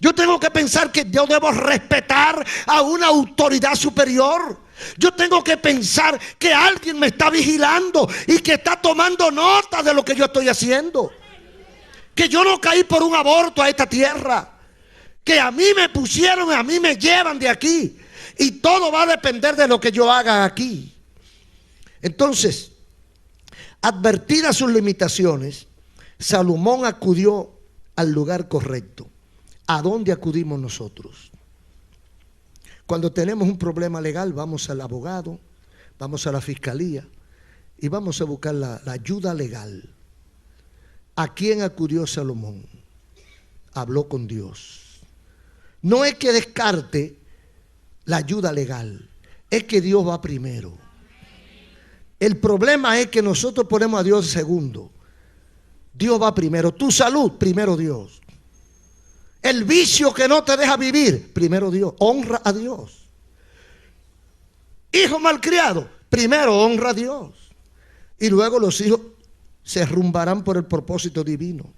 Yo tengo que pensar que yo debo respetar a una autoridad superior. Yo tengo que pensar que alguien me está vigilando y que está tomando nota de lo que yo estoy haciendo. Que yo no caí por un aborto a esta tierra. Que a mí me pusieron y a mí me llevan de aquí. Y todo va a depender de lo que yo haga aquí. Entonces, advertidas sus limitaciones, Salomón acudió al lugar correcto. ¿A dónde acudimos nosotros? Cuando tenemos un problema legal, vamos al abogado, vamos a la fiscalía y vamos a buscar la ayuda legal. ¿A quién acudió Salomón? Habló con Dios. No es que descarte la ayuda legal, es que Dios va primero. El problema es que nosotros ponemos a Dios segundo. Dios va primero. Tu salud, primero Dios. El vicio que no te deja vivir, primero Dios. Honra a Dios. Hijo malcriado, primero honra a Dios. Y luego los hijos se rumbarán por el propósito divino.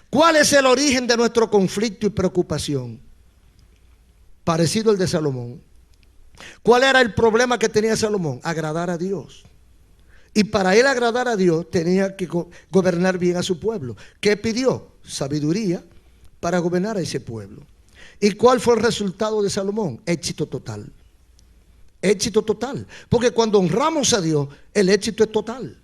¿Cuál es el origen de nuestro conflicto y preocupación? Parecido al de Salomón. ¿Cuál era el problema que tenía Salomón? Agradar a Dios. Y para él agradar a Dios tenía que gobernar bien a su pueblo. ¿Qué pidió? Sabiduría para gobernar a ese pueblo. ¿Y cuál fue el resultado de Salomón? Éxito total. Éxito total. Porque cuando honramos a Dios, el éxito es total.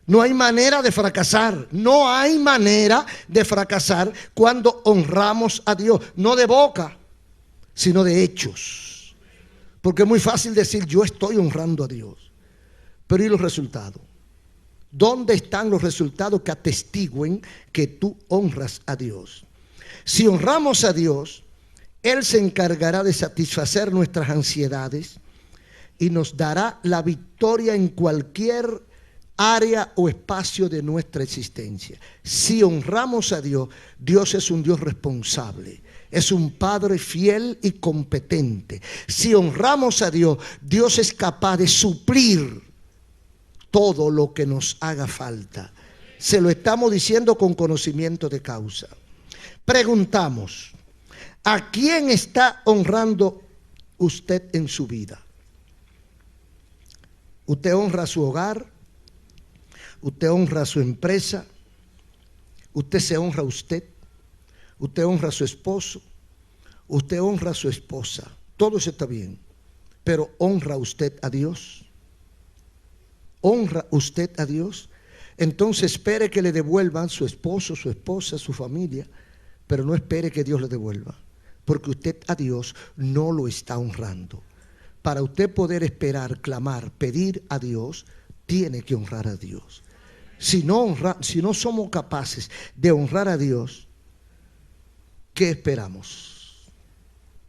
No hay manera de fracasar. No hay manera de fracasar cuando honramos a Dios. No de boca, sino de hechos. Porque es muy fácil decir, yo estoy honrando a Dios. Pero ¿y los resultados? ¿Dónde están los resultados que atestiguen que tú honras a Dios? Si honramos a Dios, Él se encargará de satisfacer nuestras ansiedades y nos dará la victoria en cualquier área o espacio de nuestra existencia. Si honramos a Dios, Dios es un Dios responsable, es un Padre fiel y competente. Si honramos a Dios, Dios es capaz de suplir todo lo que nos haga falta. Se lo estamos diciendo con conocimiento de causa. Preguntamos, ¿a quién está honrando usted en su vida? ¿Usted honra su hogar? ¿Usted honra a su empresa? ¿Usted se honra a usted? ¿Usted honra a su esposo? ¿Usted honra a su esposa? Todo eso está bien, pero ¿honra usted a Dios? ¿Honra usted a Dios? Entonces espere que le devuelvan su esposo, su esposa, su familia, pero no espere que Dios le devuelva, porque usted a Dios no lo está honrando. Para usted poder esperar, clamar, pedir a Dios, tiene que honrar a Dios. Si no somos capaces de honrar a Dios, ¿qué esperamos?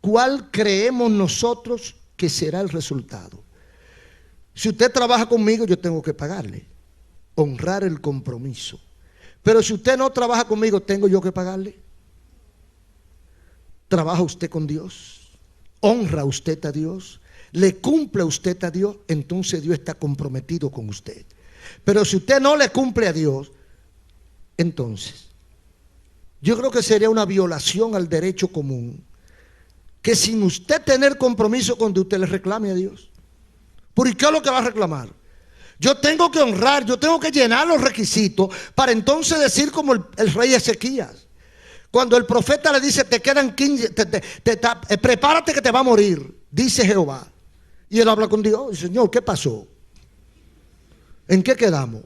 ¿Cuál creemos nosotros que será el resultado? Si usted trabaja conmigo, yo tengo que pagarle, honrar el compromiso. Pero si usted no trabaja conmigo, ¿tengo yo que pagarle? ¿Trabaja usted con Dios? ¿Honra usted a Dios? ¿Le cumple usted a Dios? Entonces Dios está comprometido con usted. Pero si usted no le cumple a Dios, entonces yo creo que sería una violación al derecho común que sin usted tener compromiso con Dios, usted le reclame a Dios. ¿Por qué es lo que va a reclamar? Yo tengo que honrar, yo tengo que llenar los requisitos para entonces decir como el rey Ezequías. Cuando el profeta le dice, te quedan 15, prepárate que te va a morir, dice Jehová. Y él habla con Dios, Señor, ¿qué pasó? ¿En qué quedamos?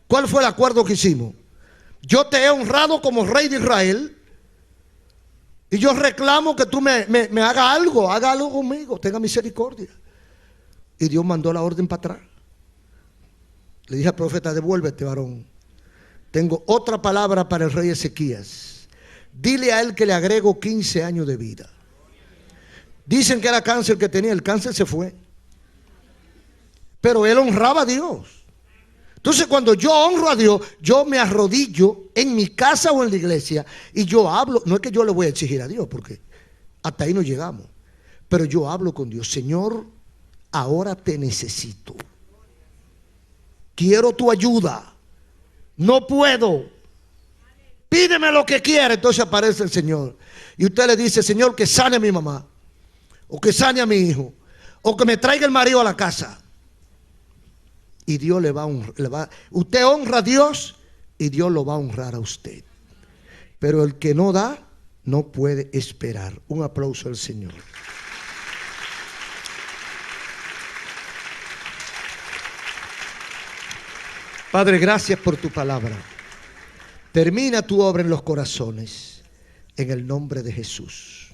¿Cuál fue el acuerdo que hicimos? Yo te he honrado como rey de Israel y yo reclamo que tú me haga algo conmigo, tenga misericordia. Y Dios mandó la orden para atrás. Le dije al profeta, devuélvete, varón. Tengo otra palabra para el rey Ezequías. Dile a él que le agrego 15 años de vida. Dicen que era cáncer que tenía, el cáncer se fue. Pero él honraba a Dios. Entonces cuando yo honro a Dios, yo me arrodillo en mi casa o en la iglesia y yo hablo. No es que yo le voy a exigir a Dios, porque hasta ahí no llegamos. Pero yo hablo con Dios. Señor, ahora te necesito. Quiero tu ayuda. No puedo. Pídeme lo que quiera. Entonces aparece el Señor. Y usted le dice, Señor, que sane a mi mamá. O que sane a mi hijo. O que me traiga el marido a la casa. Y Dios le va a honrar. Usted honra a Dios y Dios lo va a honrar a usted. Pero el que no da, no puede esperar. Un aplauso al Señor. Padre, gracias por tu palabra. Termina tu obra en los corazones, en el nombre de Jesús.